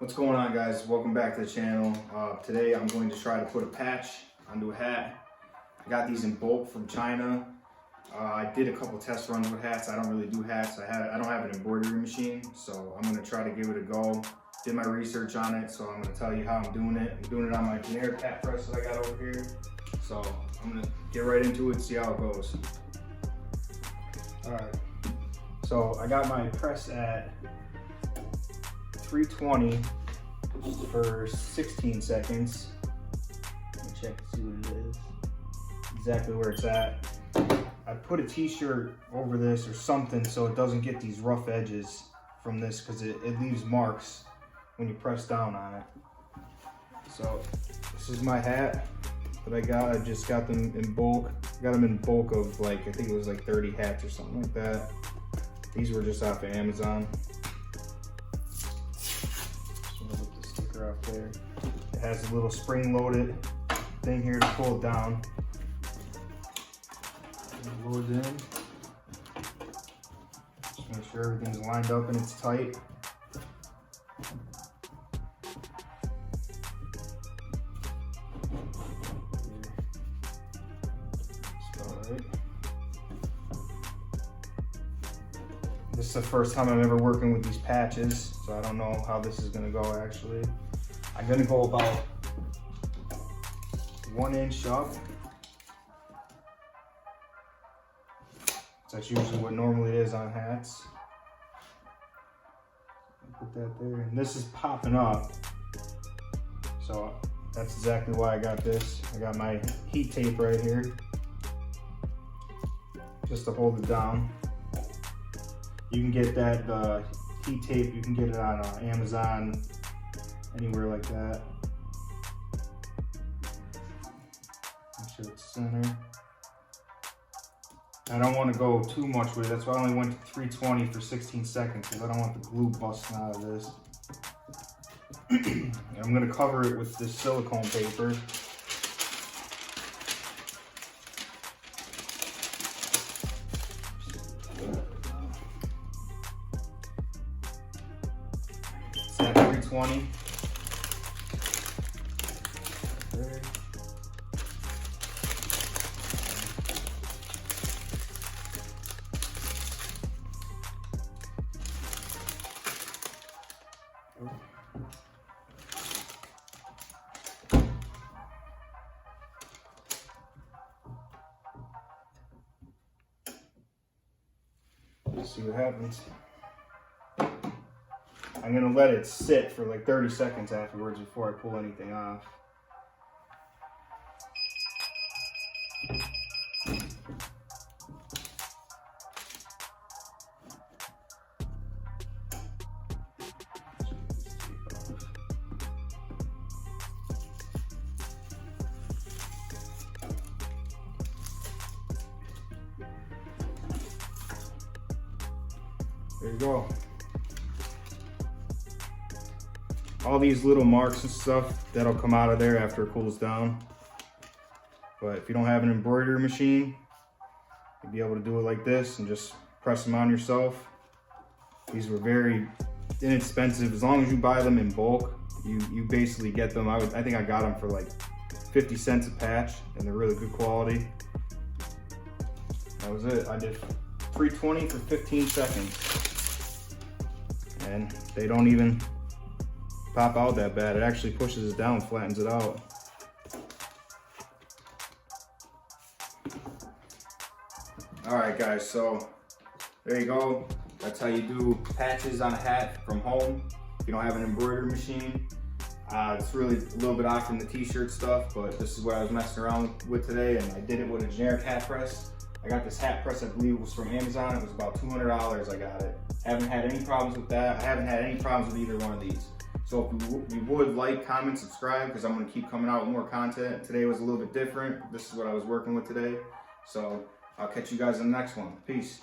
What's going on, guys? Welcome back to the channel. Today I'm going to try to put a patch onto a hat. I got these in bulk from China. I did a couple test runs with hats. I don't really do hats. I don't have an embroidery machine, so I'm going to try to give it a go. Did my research on it, so I'm going to tell you how I'm doing it. I'm doing it on my generic hat press that I got over here. So I'm going to get right into it and see how it goes. Alright, so I got my press at 320 for 16 seconds. Let me check to see what it is. Exactly where it's at. I put a t-shirt over this or something so it doesn't get these rough edges from this, because it leaves marks when you press down on it. So this is my hat that I got. I just got them in bulk. Got them in bulk of I think it was 30 hats or something like that. These were just off of Amazon. Out there. It has a little spring-loaded thing here to pull it down. Load it in. Just make sure everything's lined up and it's tight. This is the first time I'm ever working with these patches, so I don't know how this is going to go actually. I'm going to go about 1 inch up. That's usually what normally it is on hats. Put that there, and this is popping up. So that's exactly why I got this. I got my heat tape right here, just to hold it down. You can get that heat tape, you can get it on Amazon, anywhere like that. Make sure it's center. I don't want to go too much with it, that's why I only went to 320 for 16 seconds, because I don't want the glue busting out of this. I'm going to cover it with this silicone paper. It's at 320. Let's see what happens. I'm gonna let it sit for 30 seconds afterwards before I pull anything off. There you go. All these little marks and stuff, that'll come out of there after it cools down. But if you don't have an embroidery machine, you'll be able to do it like this and just press them on yourself. These were very inexpensive. As long as you buy them in bulk, you basically get them. I think I got them for 50 cents a patch, and they're really good quality. That was it. I did 320 for 15 seconds. And they don't even pop out that bad. It actually pushes it down, flattens it out. All right, guys, so there you go. That's how you do patches on a hat from home. If you don't have an embroidery machine. It's really a little bit off from the t-shirt stuff, but this is what I was messing around with today, and I did it with a generic hat press. I got this hat press, I believe it was from Amazon. It was about $200, I got it. Haven't had any problems with that. I haven't had any problems with either one of these. So if you would like, comment, subscribe, because I'm going to keep coming out with more content. Today was a little bit different. This is what I was working with today. So I'll catch you guys in the next one. Peace.